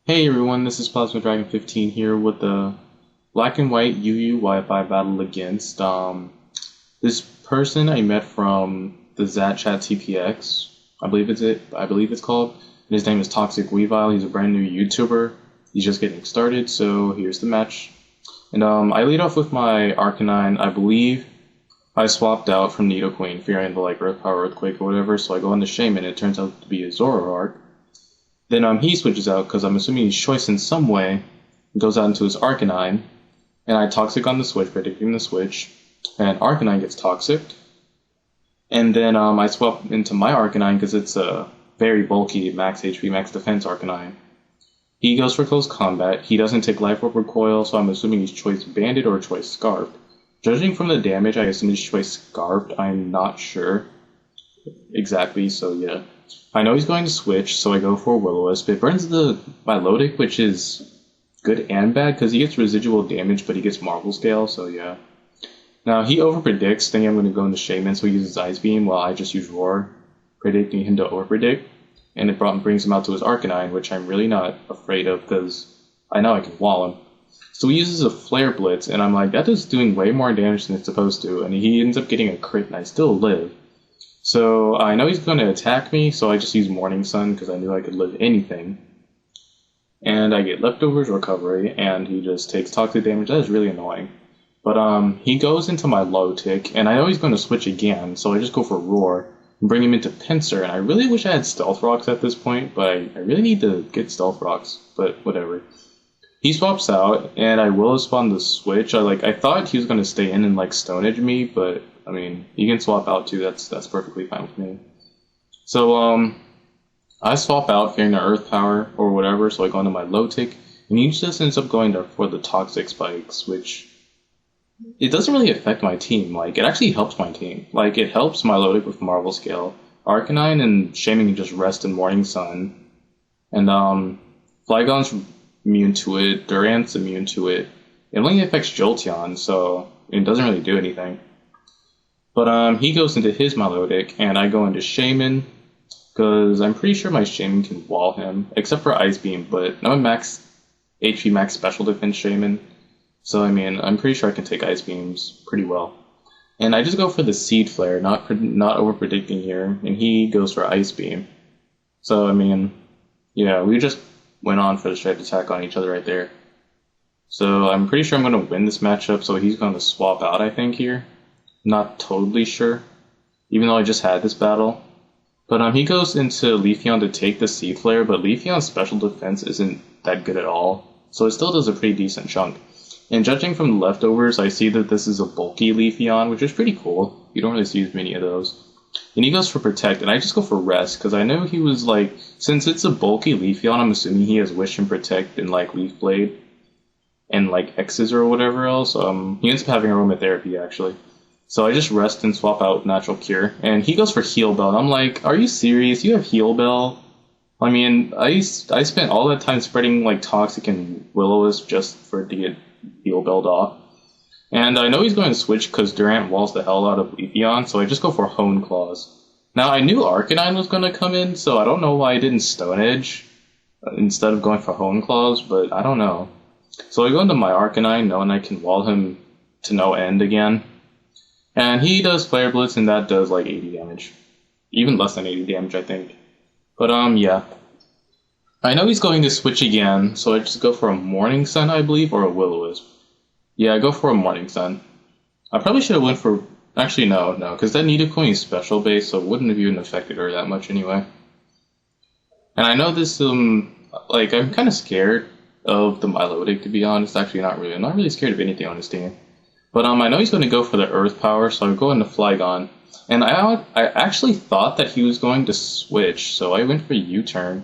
Hey everyone, this is Plasma Dragon 15 here with the black and white UU Wi-Fi battle against this person I met from the ZatChat TPX. I believe it's called. And his name is Toxiweavile. He's a brand new YouTuber. He's just getting started, so here's the match. And I lead off with my Arcanine. I believe I swapped out from Nidoqueen, fearing the Earth Power Earthquake or whatever, so I go on the Shaman. It turns out to be a Zoroark. Then he switches out because I'm assuming he's choice in some way. Goes out into his Arcanine, and I Toxic on the switch, predicting the switch, and Arcanine gets Toxic. And then I swap into my Arcanine because it's a very bulky max HP, max defense Arcanine. He goes for close combat. He doesn't take Life Orb Recoil, so I'm assuming he's choice Banded or choice Scarfed. Judging from the damage, I assume he's choice Scarfed. I'm not sure exactly, so yeah. I know he's going to switch, so I go for Will-O-Wisp. It burns the Milotic, which is good and bad, because he gets residual damage, but he gets Marvel Scale, so yeah. Now, he overpredicts, thinking I'm going to go into Shaman, so he uses Ice Beam, while I just use Roar, predicting him to overpredict. And it brings him out to his Arcanine, which I'm really not afraid of, because I know I can wall him. So he uses a Flare Blitz, and I'm like, that is doing way more damage than it's supposed to, and he ends up getting a crit, and I still live. So I know he's going to attack me, so I just use Morning Sun because I knew I could live anything. And I get Leftovers Recovery, and he just takes toxic damage. That is really annoying. But he goes into my low tick, and I know he's going to switch again, so I just go for Roar and bring him into Pinsir. And I really wish I had Stealth Rocks at this point, but I really need to get Stealth Rocks, but whatever. He swaps out, and I will spawn the switch. I thought he was going to stay in and Stone Edge me, but I mean, you can swap out too, that's perfectly fine with me. So, I swap out fearing the Earth Power or whatever, so I go into my low tick, and he just ends up going for the Toxic Spikes, which, it doesn't really affect my team, it actually helps my team. It helps my low tick with Marvel Scale. Arcanine and Shaman can just rest in Morning Sun, and, Flygon's immune to it, Durant's immune to it. It only affects Jolteon, so it doesn't really do anything. But he goes into his Milotic, and I go into Shaman, because I'm pretty sure my Shaman can wall him, except for Ice Beam, but I'm a max HP, max special defense Shaman, so I mean, I'm pretty sure I can take Ice Beams pretty well. And I just go for the Seed Flare, not over-predicting here, and he goes for Ice Beam. So, I mean, yeah, we just went on for the straight attack on each other right there. So I'm pretty sure I'm going to win this matchup, so he's going to swap out, I think, here. Not totally sure, even though I just had this battle. But he goes into Leafeon to take the Seed Flare, but Leafeon's special defense isn't that good at all, so it still does a pretty decent chunk. And judging from the leftovers, I see that this is a bulky Leafeon, which is pretty cool. You don't really see many of those. And he goes for Protect, and I just go for Rest, because I know he was since it's a bulky Leafeon, I'm assuming he has Wish and Protect and Leaf Blade, and X's or whatever else. He ends up having Aromatherapy, actually. So I just rest and swap out Natural Cure. And he goes for Heal Bell. And I'm like, are you serious? You have Heal Bell? I mean, I spent all that time spreading Toxic and Will-O-Wisp just to get Heal Belled off. And I know he's going to switch because Durant walls the hell out of Leafeon, so I just go for Hone Claws. Now, I knew Arcanine was going to come in, so I don't know why I didn't Stone Edge instead of going for Hone Claws, but I don't know. So I go into my Arcanine knowing I can wall him to no end again. And he does Flare Blitz, and that does 80 damage. Even less than 80 damage, I think. But, yeah. I know he's going to switch again, so I just go for a Morning Sun, I believe, or a Will-O-Wisp. Yeah, I go for a Morning Sun. I probably should have went for... Actually, no, because that Nidoqueen is special base, so it wouldn't have even affected her that much anyway. And I know this, I'm kind of scared of the Milotic, to be honest. Actually, not really. I'm not really scared of anything on his team. But I know he's going to go for the Earth Power, so I go into Flygon. And I actually thought that he was going to switch, so I went for U-turn.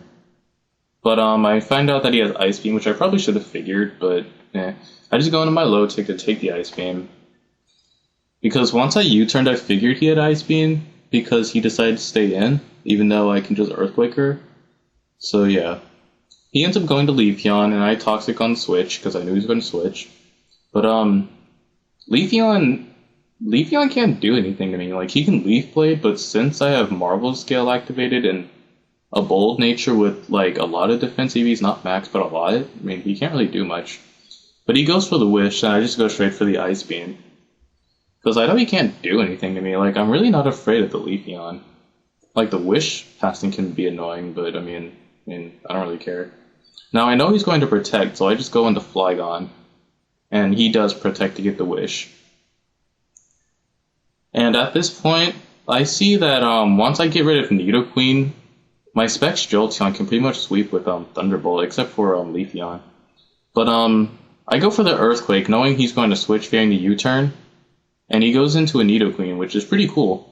But I find out that he has Ice Beam, which I probably should have figured, but I just go into my low tick to take the Ice Beam. Because once I U-turned, I figured he had Ice Beam, because he decided to stay in, even though I can just Earthquake her. So yeah. He ends up going to Leafeon, and I Toxic on switch, because I knew he was going to switch. But Leafeon can't do anything to me. He can Leaf Blade, but since I have Marvel Scale activated and a bold nature with like a lot of defense EVs, not max, but a lot. I mean, he can't really do much. But he goes for the Wish, and I just go straight for the Ice Beam. Because I know he can't do anything to me. Like, I'm really not afraid of the Leafeon. Like, the Wish casting can be annoying, but I mean, I don't really care. Now, I know he's going to Protect, so I just go into Flygon. And he does Protect to get the Wish. And at this point, I see that once I get rid of Nidoqueen, my Specs Jolteon can pretty much sweep with Thunderbolt, except for Leafeon. But I go for the Earthquake, knowing he's going to switch fearing the U-turn. And he goes into a Nidoqueen, which is pretty cool.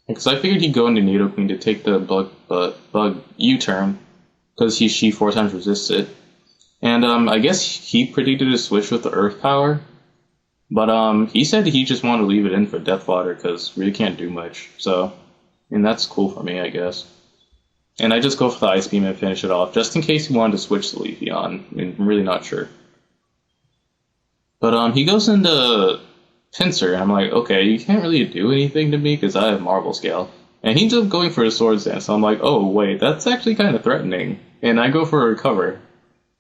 Because I figured he'd go into Nidoqueen to take the bug U-turn, because she 4 times resists it. And I guess he predicted a switch with the Earth Power. But he said he just wanted to leave it in for Death Water, because really can't do much. So, I mean, that's cool for me, I guess. And I just go for the Ice Beam and finish it off, just in case he wanted to switch the Leafeon. I mean, I'm really not sure. But he goes into Pinsir, and I'm like, okay, you can't really do anything to me because I have Marble Scale. And he ends up going for a Swords Dance, so I'm like, oh, wait, that's actually kind of threatening. And I go for a Recover,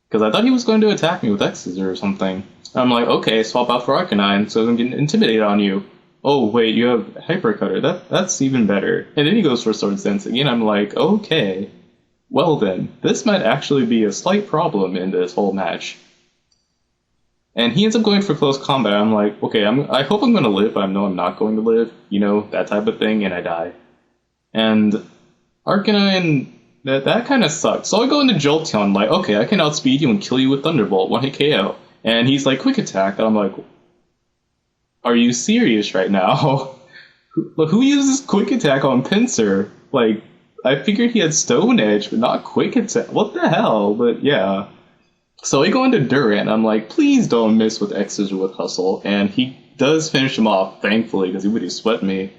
because I thought he was going to attack me with X-Scissor or something. I'm like, okay, swap out for Arcanine, so I'm getting intimidated on you. Oh, wait, you have Hyper Cutter, that's even better. And then he goes for Swords Dance again, I'm like, okay, well then, this might actually be a slight problem in this whole match. And he ends up going for close combat. I'm like, okay, I hope I'm going to live, but I know I'm not going to live. You know, that type of thing, and I die. And Arcanine, that kind of sucks. So I go into Jolteon, like, okay, I can outspeed you and kill you with Thunderbolt, 1-hit KO. And he's like, Quick Attack. And I'm like, are you serious right now? Who uses Quick Attack on Pinsir? Like, I figured he had Stone Edge, but not Quick Attack. What the hell? But yeah. So I go into Durant, I'm like, please don't miss with X's or with Hustle, and he does finish him off, thankfully, because he would have swept me.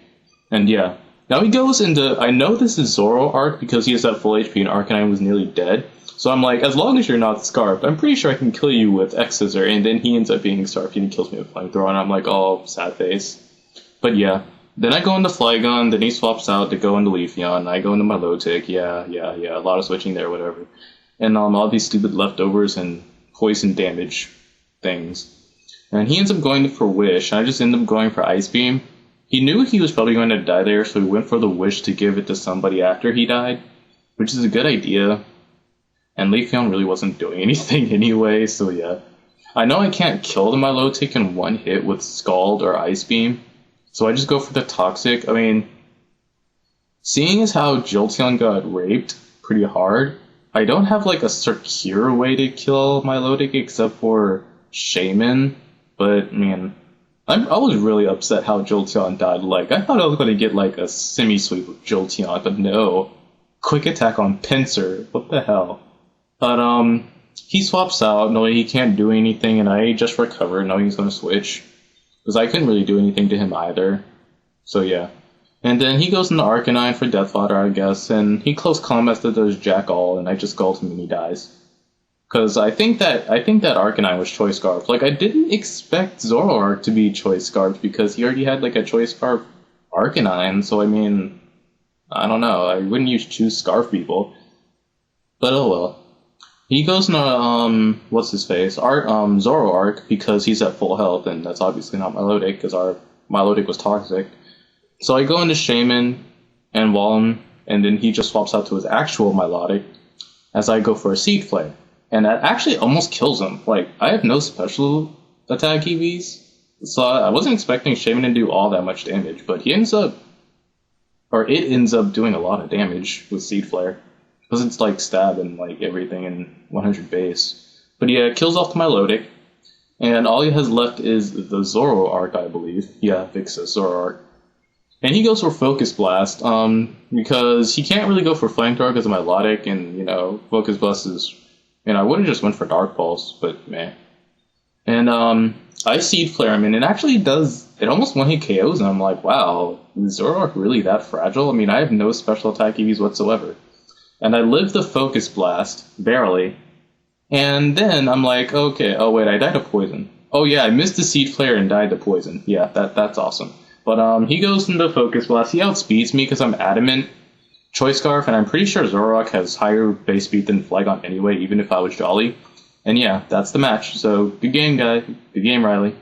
And yeah. Now he goes into, I know this is Zoroark, because he has that full HP and Arcanine was nearly dead, so I'm like, as long as you're not Scarfed, I'm pretty sure I can kill you with X-Scissor, and then he ends up being Scarfed, and he kills me with Flamethrower, and I'm like, oh, sad face. But yeah. Then I go into Flygon, then he swaps out to go into Leafeon, I go into my Milotic, yeah, a lot of switching there, whatever. And all these stupid leftovers and poison damage things. And he ends up going for Wish, and I just end up going for Ice Beam. He knew he was probably going to die there, so he went for the Wish to give it to somebody after he died, which is a good idea. And Leafeon really wasn't doing anything anyway, so yeah. I know I can't kill the Milotic in one hit with Scald or Ice Beam, so I just go for the Toxic. I mean, seeing as how Jolteon got raped pretty hard, I don't have like a secure way to kill Milotic except for Shaman, but I mean, I was really upset how Jolteon died. Like, I thought I was going to get like a semi-sweep with Jolteon, but no. Quick Attack on Pinsir, what the hell. But he swaps out knowing he can't do anything, and I just recover knowing he's going to switch. Because I couldn't really do anything to him either. So yeah. And then he goes into Arcanine for Death Water, I guess, and he close combats that does Jack All, and I just gulp him and he dies. Because I think that Arcanine was Choice Scarf. Like, I didn't expect Zoroark to be Choice Scarf because he already had like a Choice Scarf Arcanine, so I mean, I don't know, I wouldn't choose Scarf people. But oh well. He goes into, what's his face? Zoroark, because he's at full health, and that's obviously not Milotic, because our Milotic was toxic. So I go into Shaman and Wallen, and then he just swaps out to his actual Milotic as I go for a Seed Flare. And that actually almost kills him. Like, I have no special attack EVs, so I wasn't expecting Shaman to do all that much damage, but it ends up doing a lot of damage with Seed Flare. Because it's like stab and like everything in 100 base. But yeah, it kills off the Milotic, and all he has left is the Zoroark, I believe. Yeah, Vixus, Zoroark. And he goes for Focus Blast, because he can't really go for Flamethrower because of Milotic, and, you know, Focus Blast is... And I would have just went for Dark Pulse, but meh. And, I Seed Flare him, and it actually does... It almost one-hit KOs, and I'm like, wow, is Zoroark really that fragile? I mean, I have no special attack EVs whatsoever. And I live the Focus Blast, barely. And then I'm like, okay, oh wait, I died of poison. Oh yeah, I missed the Seed Flare and died to poison. Yeah, that's awesome. But he goes into Focus Blast, he outspeeds me because I'm adamant. Choice Scarf, and I'm pretty sure Zoroark has higher base speed than Flygon anyway, even if I was Jolly. And yeah, that's the match. So good game, guy. Good game, Riley.